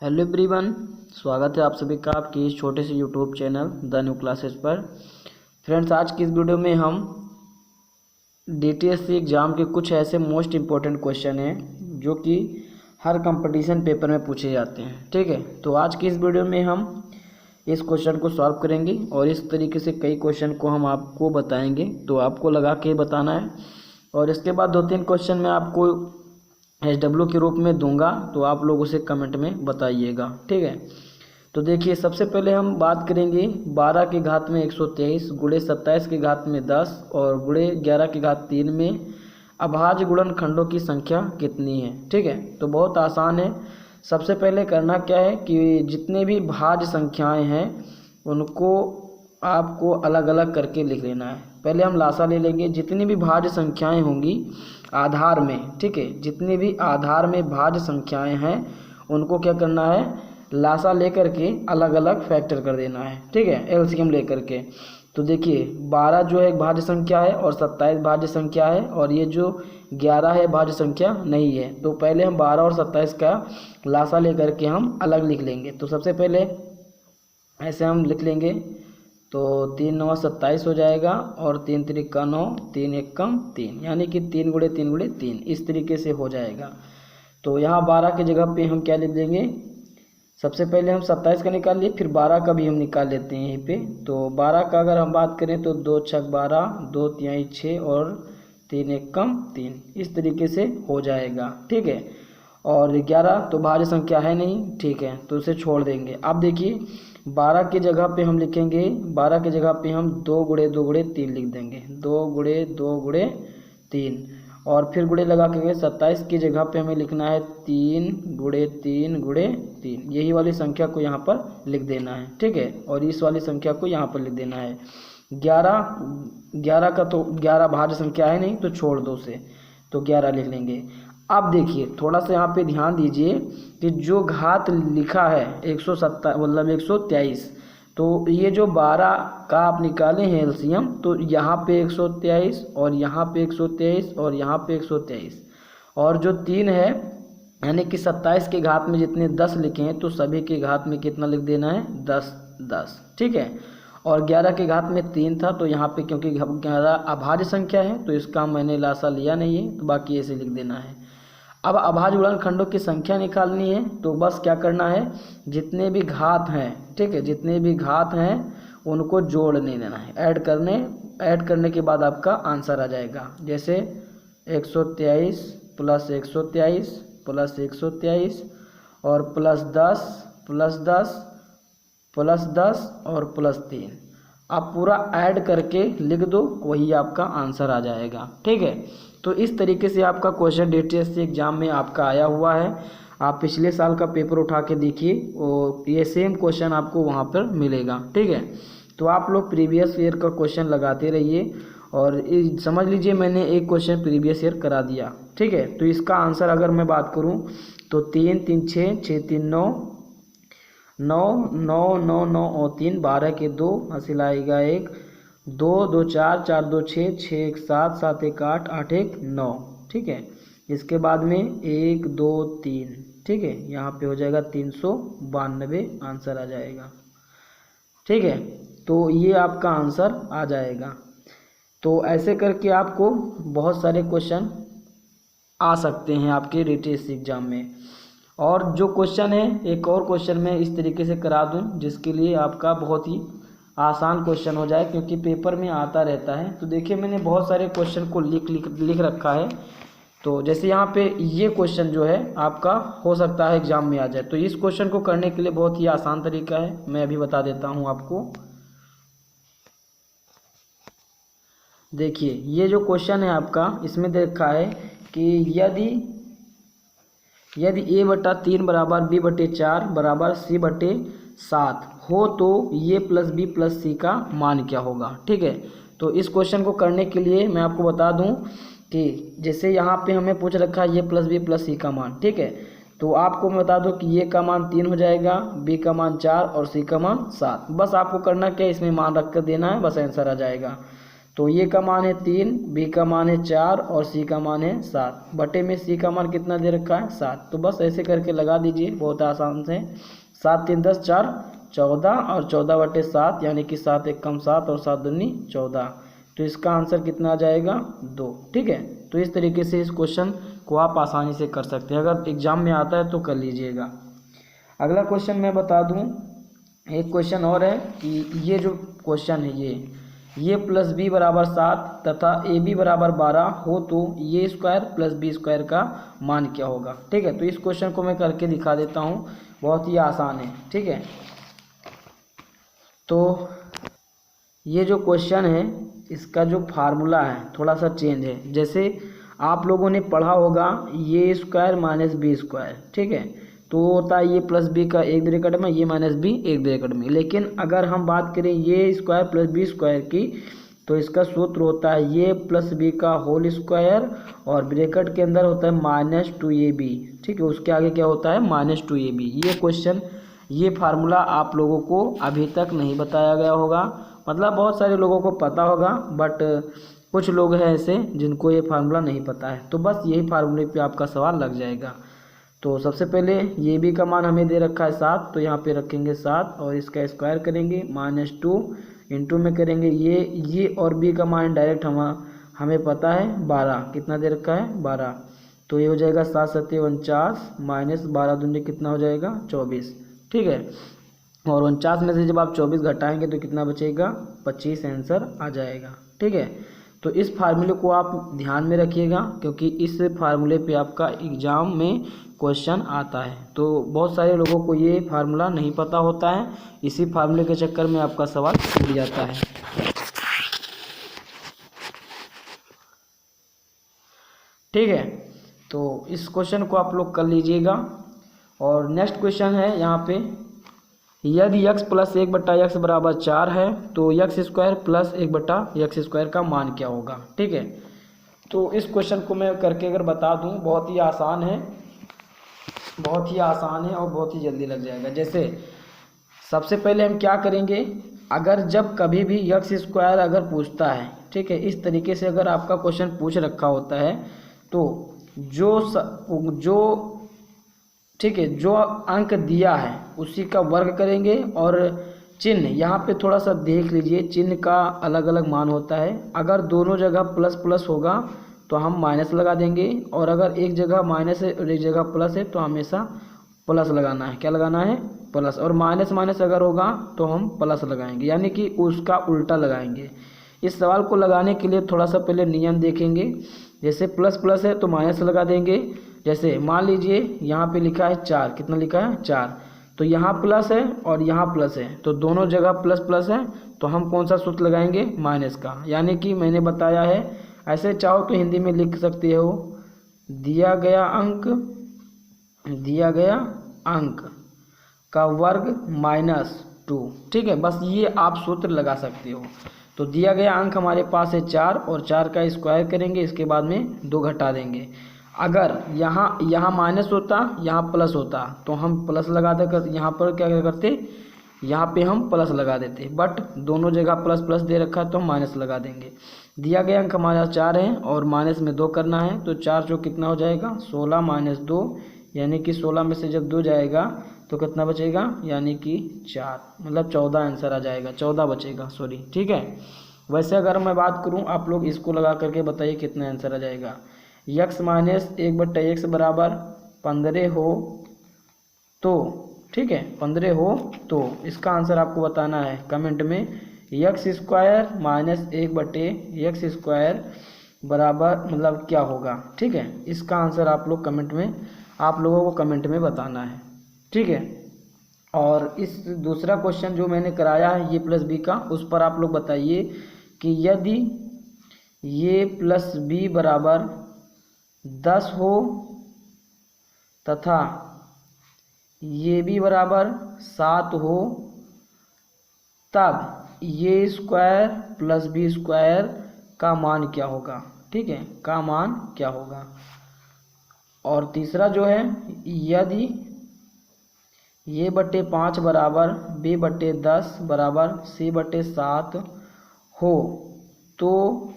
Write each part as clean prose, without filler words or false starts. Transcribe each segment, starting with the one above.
Hello everyone, स्वागत है आप सभी का आपकी इस छोटे से YouTube channel the new classes पर। फ्रेंड्स, आज की इस वीडियो में हम डीटीएससी एग्ज़ाम के कुछ ऐसे मोस्ट इम्पोर्टेंट क्वेश्चन हैं जो कि हर कंपटीशन पेपर में पूछे जाते हैं। ठीक है, तो आज की इस वीडियो में हम इस क्वेश्चन को सॉल्व करेंगे और इस तरीके से कई क्वेश्चन को हम आपको बताएंगे, तो आपको लगा के बताना है। और इसके बाद 2-3 क्वेश्चन मैं आपको SW के रूप में दूंगा, तो आप लोग उसे कमेंट में बताइएगा। ठीक है, तो देखिए, सबसे पहले हम बात करेंगे 12 की घात में 123 गुणे 27 की घात में 10 और गुणे 11 की घात 3 में अभाज्य गुणनखंडों की संख्या कितनी है। ठीक है, तो बहुत आसान है। सबसे पहले करना क्या है कि जितने भी भाज्य संख्याएं हैं उनको आपको अलग अलग करके लिख लेना है। पहले हम लासा ले लेंगे। जितनी भी भाज्य संख्याएं होंगी आधार में, ठीक है, जितनी भी आधार में भाज्य संख्याएं हैं उनको क्या करना है, लासा लेकर के अलग अलग फैक्टर कर देना है। ठीक है, एलसीएम लेकर के। तो देखिए, 12 जो है एक भाज्य संख्या है और 27 भाज्य संख्या है, और ये जो 11 है भाज्य संख्या नहीं है। तो पहले हम 12 और 27 का लासा लेकर के हम अलग लिख लेंगे। तो सबसे पहले ऐसे हम लिख लेंगे, तो 3 9 27 हो जाएगा और 3 3 का 9, 3 1 कम 3, यानी कि 3 गुणे 3 गुणे 3 इस तरीके से हो जाएगा। तो यहाँ 12 की जगह पे हम क्या लिख देंगे, सबसे पहले हम 27 का निकाल लिए, फिर 12 का भी हम निकाल लेते हैं यहीं पे। तो 12 का अगर हम बात करें तो 2 छक 12, 2 तिहाई 6 और 3 1 कम 3 इस तरीके से हो जाएगा। ठीक है, और 11 तो भाज्य संख्या है नहीं, ठीक है, तो उसे छोड़ देंगे। अब देखिए, 12 की जगह पे हम लिखेंगे, 12 की जगह पे हम 2 गुणे 2 गुणे 3 लिख देंगे, 2 गुणे 2 गुणे 3, और फिर गुणे लगा के 27 की जगह पे हमें लिखना है 3 गुणे 3 गुणे 3, यही वाली संख्या को यहाँ पर लिख देना है। ठीक है, और इस वाली संख्या को यहाँ पर लिख देना है। 11 का तो 11 भाज्य संख्या है नहीं, तो छोड़ दो उसे, तो 11 लिख लेंगे। अब देखिए, थोड़ा सा यहाँ पे ध्यान दीजिए कि जो घात लिखा है 170 मतलब 123, तो ये जो 12 का आप निकाले हैं एलसीएम, तो यहाँ पे 123 और यहाँ पे 123 और यहाँ पे 123, और जो 3 है यानी कि 27 के घात में जितने 10 लिखे हैं तो सभी के घात में कितना लिख देना है, 10 10। ठीक है, और 11 के घात में 3 था, तो यहाँ पे क्योंकि 11 अभाज्य संख्या है तो इसका मैंने लासा लिया नहीं है, तो बाकी ऐसे लिख देना है। अब अभाज्य गुणनखंडों की संख्या निकालनी है, तो बस क्या करना है, जितने भी घात हैं, ठीक है, जितने भी घात हैं उनको जोड़ लेना है, ऐड करने के बाद आपका आंसर आ जाएगा। जैसे 123 प्लस 123 प्लस 123 और प्लस 10 प्लस 10 प्लस 10 और प्लस 3, आप पूरा ऐड करके लिख दो, वही आपका आंसर आ जाएगा। ठीक है, तो इस तरीके से आपका क्वेश्चन डीटीएससी एग्जाम में आपका आया हुआ है। आप पिछले साल का पेपर उठा के देखिए, वो ये सेम क्वेश्चन आपको वहाँ पर मिलेगा। ठीक है, तो आप लोग प्रीवियस ईयर का क्वेश्चन लगाते रहिए, और समझ लीजिए मैंने एक क्वेश्चन प्रीवियस ईयर करा दिया। ठीक है, तो इसका आंसर अगर मैं बात करूँ तो 3 3 6 6 3 9 9 9 9 9 और 3 12 के 2 हासिल आएगा 1 2 2 4 4 2 6 6 1 7 7 1 8 8 1 9। ठीक है, इसके बाद में 1 2 3, ठीक है, यहाँ पे हो जाएगा 392 आंसर आ जाएगा। ठीक है, तो ये आपका आंसर आ जाएगा। तो ऐसे करके आपको बहुत सारे क्वेश्चन आ सकते हैं आपके डीटीएससी एग्जाम में। और जो क्वेश्चन है, एक और क्वेश्चन मैं इस तरीके से करा दूं जिसके लिए आपका बहुत ही आसान क्वेश्चन हो जाए, क्योंकि पेपर में आता रहता है। तो देखिए, मैंने बहुत सारे क्वेश्चन को लिख रखा है। तो जैसे यहाँ पे ये क्वेश्चन जो है आपका हो सकता है एग्जाम में आ जाए, तो इस क्वेश्चन को करने के लिए बहुत ही आसान तरीका है, मैं अभी बता देता हूँ आपको। देखिए, ये जो क्वेश्चन है आपका, इसमें दे रखा है कि यदि a/3 बराबर b/4 बराबर c/7 हो तो ये प्लस बी प्लस सी का मान क्या होगा। ठीक है, तो इस क्वेश्चन को करने के लिए मैं आपको बता दूं कि जैसे यहाँ पे हमें पूछ रखा है ये प्लस बी प्लस सी का मान, ठीक है, तो आपको मैं बता दूं कि ये का मान 3 हो जाएगा, बी का मान 4 और सी का मान 7। बस आपको करना क्या, इसमें मान रख कर देना है, बस आंसर आ जाएगा। तो ये का मान है 3, बी का मान है 4 और सी का मान है 7। बटे में सी का मान कितना दे रखा है 7। तो बस ऐसे करके लगा दीजिए, बहुत आसान से। 7 3 10 4 14 और 14/7 यानी कि 7 1 कम 7 और 7 दूनी 14। तो इसका आंसर कितना आ जाएगा 2। ठीक है, तो इस तरीके से इस क्वेश्चन को आप आसानी से कर सकते हैं। अगर एग्जाम में आता है तो कर लीजिएगा। अगला क्वेश्चन मैं बता दूं, एक क्वेश्चन और है कि ये जो क्वेश्चन है ये प्लस बी बराबर 7 तथा ए बी बराबर 12 हो तो ये स्क्वायर प्लस बी स्क्वायर का मान क्या होगा। ठीक है, तो इस क्वेश्चन को मैं करके दिखा देता हूँ, बहुत ही आसान है। ठीक है, तो ये जो क्वेश्चन है इसका जो फार्मूला है थोड़ा सा चेंज है। जैसे आप लोगों ने पढ़ा होगा ये स्क्वायर माइनस बी स्क्वायर, ठीक है, तो होता है ये प्लस बी का एक ब्रैकेट में, ये माइनस बी एक ब्रैकेट में। लेकिन अगर हम बात करें ये स्क्वायर प्लस बी स्क्वायर की, तो इसका सूत्र होता है ये प्लस बी का होल स्क्वायर और ब्रैकेट के अंदर होता है -2ab। ठीक है, उसके आगे क्या होता है -2ab। ये क्वेश्चन, ये फार्मूला आप लोगों को अभी तक नहीं बताया गया होगा, मतलब बहुत सारे लोगों को पता होगा, बट कुछ लोग हैं ऐसे जिनको ये फार्मूला नहीं पता है। तो बस यही फार्मूले पे आपका सवाल लग जाएगा। तो सबसे पहले ये बी का मान हमें दे रखा है 7, तो यहाँ पे रखेंगे 7 और इसका स्क्वायर करेंगे -2 इंटू में करेंगे ये और बी का मान डायरेक्ट हमें पता है 12, कितना दे रखा है 12। तो ये हो जाएगा 7 7 49 माइनस 12 दूनी कितना हो जाएगा 24। ठीक है, और 49 में से जब आप 24 घटाएंगे तो कितना बचेगा 25 आंसर आ जाएगा। ठीक है, तो इस फार्मूले को आप ध्यान में रखिएगा क्योंकि इस फार्मूले पे आपका एग्ज़ाम में क्वेश्चन आता है। तो बहुत सारे लोगों को ये फार्मूला नहीं पता होता है, इसी फार्मूले के चक्कर में आपका सवाल छूट जाता है। ठीक है, तो इस क्वेश्चन को आप लोग कर लीजिएगा। और नेक्स्ट क्वेश्चन है यहाँ पे, यदि x प्लस 1/x बराबर 4 है तो x square plus 1/x square का मान क्या होगा। ठीक है, तो इस क्वेश्चन को मैं करके अगर बता दूं, बहुत ही आसान है, बहुत ही आसान है और बहुत ही जल्दी लग जाएगा। जैसे सबसे पहले हम क्या करेंगे, अगर जब कभी भी x स्क्वायर अगर पूछता है, ठीक है, इस तरीके से अगर आपका क्वेश्चन पूछ रखा होता है तो जो ठीक है जो अंक दिया है उसी का वर्ग करेंगे। और चिन्ह यहाँ पे थोड़ा सा देख लीजिए, चिन्ह का अलग अलग मान होता है। अगर दोनों जगह प्लस प्लस होगा तो हम माइनस लगा देंगे, और अगर एक जगह माइनस है और एक जगह प्लस है तो हमेशा प्लस लगाना है। क्या लगाना है प्लस, और माइनस माइनस अगर होगा तो हम प्लस लगाएंगे, यानी कि उसका उल्टा लगाएंगे। इस सवाल को लगाने के लिए थोड़ा सा पहले नियम देखेंगे। जैसे प्लस प्लस है तो माइनस लगा देंगे। जैसे मान लीजिए यहाँ पे लिखा है 4, कितना लिखा है 4, तो यहाँ प्लस है और यहाँ प्लस है, तो दोनों जगह प्लस प्लस है, तो हम कौन सा सूत्र लगाएंगे माइनस का। यानी कि मैंने बताया है, ऐसे चाहो तो हिंदी में लिख सकते हो, दिया गया अंक का वर्ग -2। ठीक है, बस ये आप सूत्र लगा सकते हो। तो दिया गया अंक हमारे पास है 4 और 4 का स्क्वायर करेंगे, इसके बाद में 2 घटा देंगे। अगर यहाँ माइनस होता, यहाँ प्लस होता, तो हम प्लस लगा देकर यहाँ पर क्या करते, यहाँ पे हम प्लस लगा देते, बट दोनों जगह प्लस प्लस दे रखा है तो हम माइनस लगा देंगे। दिया गया अंक हमारा 4 है और माइनस में 2 करना है, तो 4 जो कितना हो जाएगा 16 - 2, यानी कि 16 में से जब 2 जाएगा तो कितना बचेगा, यानी कि 4, मतलब 14 आंसर आ जाएगा, 14 बचेगा, सॉरी। ठीक है, वैसे अगर मैं बात करूँ, आप लोग इसको लगा करके बताइए कितना आंसर आ जाएगा। x माइनस 1/x बराबर 15 हो तो, ठीक है, 15 हो तो इसका आंसर आपको बताना है कमेंट में। x square minus 1/x square बराबर मतलब क्या होगा। ठीक है, इसका आंसर आप लोग कमेंट में, आप लोगों को कमेंट में बताना है। ठीक है, और इस दूसरा क्वेश्चन जो मैंने कराया है ये प्लस बी का, उस पर आप लोग बताइए कि यदि ये प्लस बी बराबर 10 हो तथा ये भी बराबर 7 हो, तब ये स्क्वायर प्लस बी स्क्वायर का मान क्या होगा। ठीक है, का मान क्या होगा। और तीसरा जो है, यदि ये बटे 5 बराबर b/10 बराबर c/7 हो तो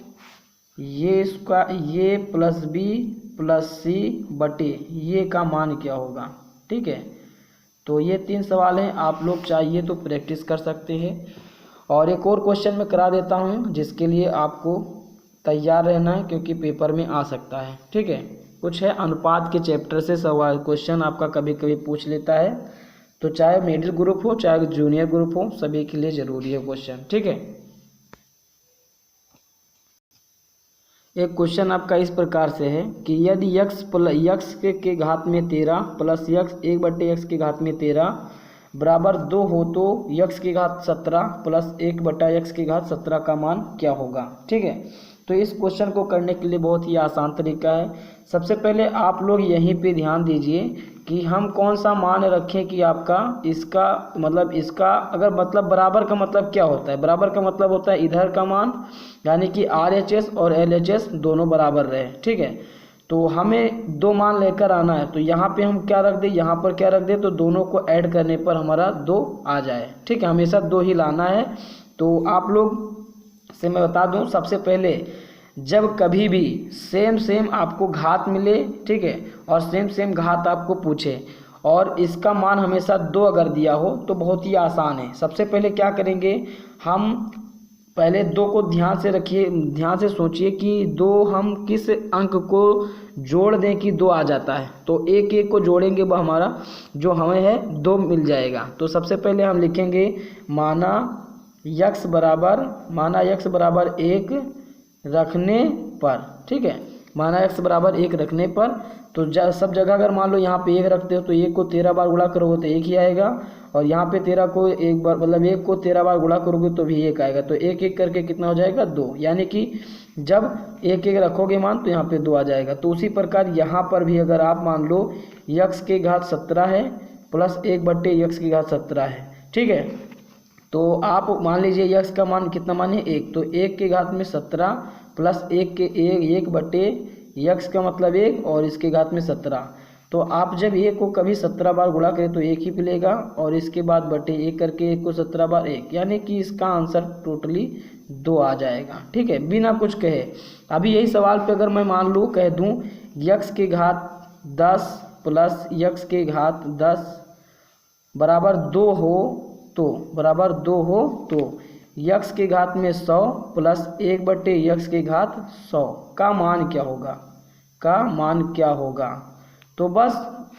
ये इसका ये प्लस बी प्लस सी बटे ये का मान क्या होगा। ठीक है, तो ये 3 सवाल हैं, आप लोग चाहिए तो प्रैक्टिस कर सकते हैं। और एक और क्वेश्चन मैं करा देता हूँ जिसके लिए आपको तैयार रहना है क्योंकि पेपर में आ सकता है। ठीक है, कुछ है अनुपात के चैप्टर से सवाल क्वेश्चन आपका कभी कभी पूछ लेता है, तो चाहे मिडिल ग्रुप हो चाहे जूनियर ग्रुप हो सभी के लिए ज़रूरी है क्वेश्चन। ठीक है, एक क्वेश्चन आपका इस प्रकार से है कि यदि यक्स के घात में 13 प्लस यक्स 1/x के घात में 13 बराबर 2 हो तो यक्स की घात 17 प्लस 1/x की घात 17 का मान क्या होगा। ठीक है, तो इस क्वेश्चन को करने के लिए बहुत ही आसान तरीका है। सबसे पहले आप लोग यहीं पे ध्यान दीजिए कि हम कौन सा मान रखें कि आपका इसका इसका अगर बराबर का मतलब क्या होता है। बराबर का मतलब होता है इधर का मान यानी कि RHS और LHS दोनों बराबर रहे। ठीक है, तो हमें 2 मान लेकर आना है, तो यहाँ पे हम क्या रख दें, यहाँ पर क्या रख दें, तो दोनों को ऐड करने पर हमारा 2 आ जाए। ठीक है, हमेशा 2 ही लाना है। तो आप लोग से मैं बता दूं, सबसे पहले जब कभी भी सेम आपको घात मिले, ठीक है, और सेम घात आपको पूछे और इसका मान हमेशा 2 अगर दिया हो तो बहुत ही आसान है। सबसे पहले क्या करेंगे, हम पहले 2 को ध्यान से रखिए, ध्यान से सोचिए कि 2 हम किस अंक को जोड़ दें कि 2 आ जाता है। तो एक को जोड़ेंगे वो हमारा जो हमें है 2 मिल जाएगा। तो सबसे पहले हम लिखेंगे माना यक्स बराबर 1 रखने पर। ठीक है, माना x बराबर 1 रखने पर, तो सब जगह अगर मान लो यहाँ पे 1 रखते हो तो 1 को 13 बार गुणा करोगे तो 1 ही आएगा, और यहाँ पे 13 को एक बार 1 को 13 बार गुणा करोगे तो भी 1 आएगा। तो 1 करके कितना हो जाएगा 2, यानी कि जब 1 रखोगे मान तो यहाँ पे 2 आ जाएगा। तो उसी प्रकार यहाँ पर भी अगर आप मान लो यक्स की घात 17 है प्लस 1/x की घात 17 है। ठीक है, तो आप मान लीजिए यक्स का मान कितना मान है 1, तो 1 की घात में 17 प्लस 1/x का मतलब 1 और इसके घात में 17। तो आप जब 1 को कभी 17 बार गुणा करें तो 1 ही मिलेगा, और इसके बाद बटे 1 करके 1 को 17 बार 1, यानी कि इसका आंसर टोटली 2 आ जाएगा। ठीक है, बिना कुछ कहे। अभी यही सवाल पे अगर मैं मान लूँ कह दूँ यक्स की घात 10 प्लस यक्स की घात 10 बराबर 2 हो तो यक्स की घात में 100 प्लस 1/x की घात 100 का मान क्या होगा। तो बस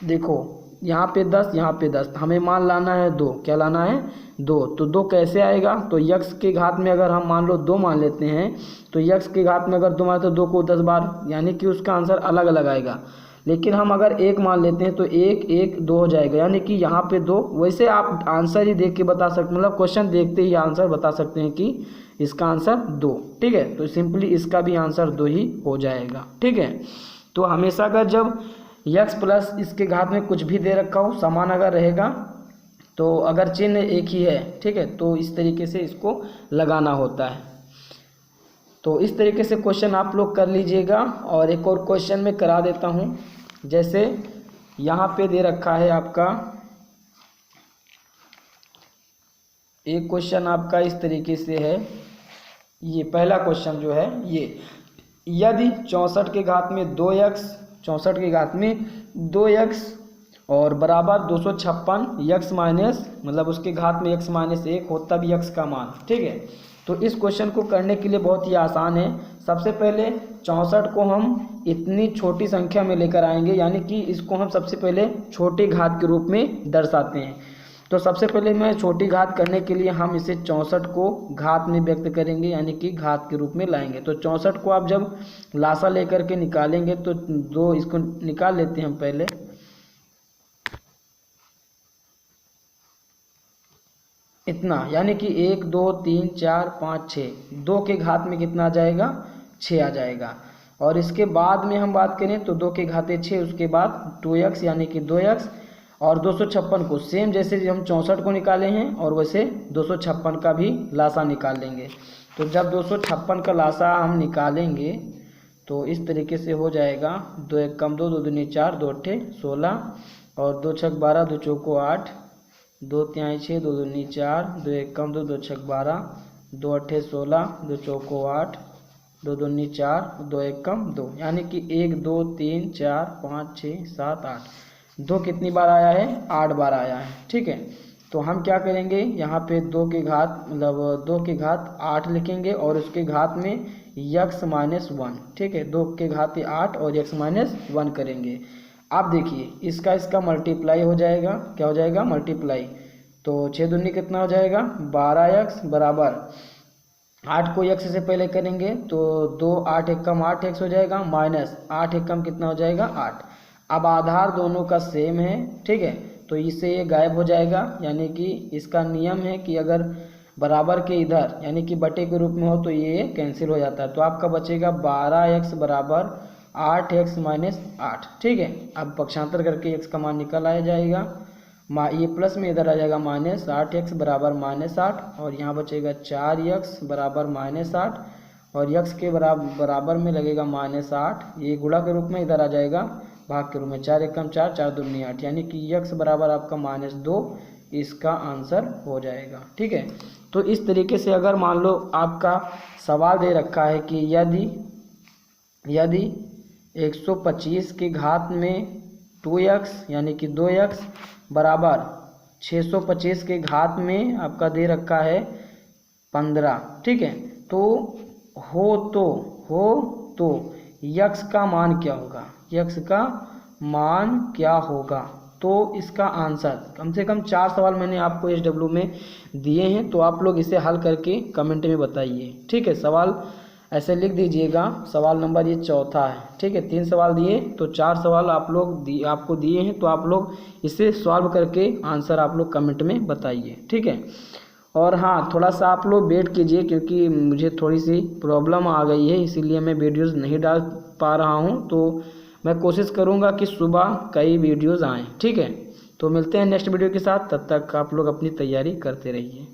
देखो यहाँ पे 10 यहाँ पे 10, हमें मान लाना है 2। क्या लाना है 2, तो 2 कैसे आएगा, तो यक्स के घात में अगर हम मान लो 2 मान लेते हैं तो यक्स के घात में अगर 2 मान तो 2 को 10 बार, यानी कि उसका आंसर अलग अलग आएगा। लेकिन हम अगर 1 मान लेते हैं तो 1 2 हो जाएगा, यानी कि यहाँ पे 2। वैसे आप आंसर ही देख के बता सकते, क्वेश्चन देखते ही आंसर बता सकते हैं कि इसका आंसर 2। ठीक है, तो सिंपली इसका भी आंसर 2 ही हो जाएगा। ठीक है, तो हमेशा अगर जब यक्स प्लस इसके घात में कुछ भी दे रखा हो समान अगर रहेगा तो अगर चिन्ह एक ही है, ठीक है, तो इस तरीके से इसको लगाना होता है। तो इस तरीके से क्वेश्चन आप लोग कर लीजिएगा। और एक और क्वेश्चन मैं करा देता हूँ, जैसे यहाँ पे दे रखा है आपका एक क्वेश्चन आपका इस तरीके से है। ये पहला क्वेश्चन जो है ये, यदि 64 के घात में 2x 64 के घात में 2x और बराबर 256 यक्स माइनस उसके घात में x माइनस 1 हो तब यक्स का मान। ठीक है, तो इस क्वेश्चन को करने के लिए बहुत ही आसान है। सबसे पहले 64 को हम इतनी छोटी संख्या में लेकर आएंगे, यानी कि इसको हम सबसे पहले छोटे घात के रूप में दर्शाते हैं। तो सबसे पहले मैं छोटी घात करने के लिए हम इसे 64 को घात में व्यक्त करेंगे, यानी कि घात के रूप में लाएंगे। तो 64 को आप जब लासा लेकर के निकालेंगे तो 2 इसको निकाल लेते हैं हम पहले। इतना, यानी कि 1 2 3 4 5 6, 2 के घात में कितना आ जाएगा 6 आ जाएगा। और इसके बाद में हम बात करें तो 2 के घाते 6, उसके बाद 2x यानी कि 2x और 256 को सेम जैसे हम 64 को निकाले हैं और वैसे 256 का भी लासा निकाल लेंगे। तो जब 256 का लासा हम निकालेंगे तो इस तरीके से हो जाएगा 2 1 कम 2 2 दूनी 4 2 8 16 और 2 6 12 2 चौको 8 2 3 6 2 दूनी 4 2 1 कम 2 2 6 12 2 8 16 2 चौको 8 2 दूनी 4, 2 एक कम 2, यानी कि 1 2 3 4 5 6 7 8। 2 कितनी बार आया है? 8 बार आया है। ठीक है, तो हम क्या करेंगे, यहाँ पे 2 के घात मतलब 2 के घात 8 लिखेंगे और उसके घात में x माइनस 1। ठीक है, 2 के घात 8 और x माइनस 1 करेंगे। आप देखिए इसका मल्टीप्लाई हो जाएगा। क्या हो जाएगा? मल्टीप्लाई। तो 6 दूनी कितना हो जाएगा? 12x बराबर 8 को x से पहले करेंगे तो 2 8 एक कम 8x हो जाएगा, माइनस 8 एक कम कितना हो जाएगा? 8। अब आधार दोनों का सेम है। ठीक है, तो इससे ये गायब हो जाएगा, यानी कि इसका नियम है कि अगर बराबर के इधर यानी कि बटे के रूप में हो तो ये कैंसिल हो जाता है। तो आपका बचेगा 12x बराबर 8x माइनस 8। ठीक है, अब पक्षांतर करके x का मान निकल आया जाएगा, ये प्लस में इधर आ जाएगा माइनस 8x बराबर माइनस 8 और यहाँ बचेगा 4x बराबर माइनस 8 और x के बराबर में लगेगा माइनस 8। ये गुणा के रूप में इधर आ जाएगा भाग के रूप में, 4 एक कम 4 4 दूनी 8, यानी कि x बराबर आपका माइनस 2 इसका आंसर हो जाएगा। ठीक है, तो इस तरीके से अगर मान लो आपका सवाल दे रखा है कि यदि 125 के घात में 2x यानी कि 2x बराबर 625 के घात में आपका दे रखा है 15। ठीक है, तो हो तो x का मान क्या होगा? x का मान क्या होगा? तो इसका आंसर कम से कम 4 सवाल मैंने आपको SW में दिए हैं, तो आप लोग इसे हल करके कमेंट में बताइए। ठीक है, सवाल ऐसे लिख दीजिएगा। सवाल नंबर ये चौथा है। ठीक है, 3 सवाल दिए तो 4 सवाल आपको दिए हैं, तो आप लोग इसे सॉल्व करके आंसर आप लोग कमेंट में बताइए। ठीक है, और हाँ थोड़ा सा आप लोग वेट कीजिए क्योंकि मुझे थोड़ी सी प्रॉब्लम आ गई है, इसीलिए मैं वीडियोज़ नहीं डाल पा रहा हूँ। तो मैं कोशिश करूँगा कि सुबह कई वीडियोज़ आएँ। ठीक है, तो मिलते हैं नेक्स्ट वीडियो के साथ, तब तक आप लोग अपनी तैयारी करते रहिए।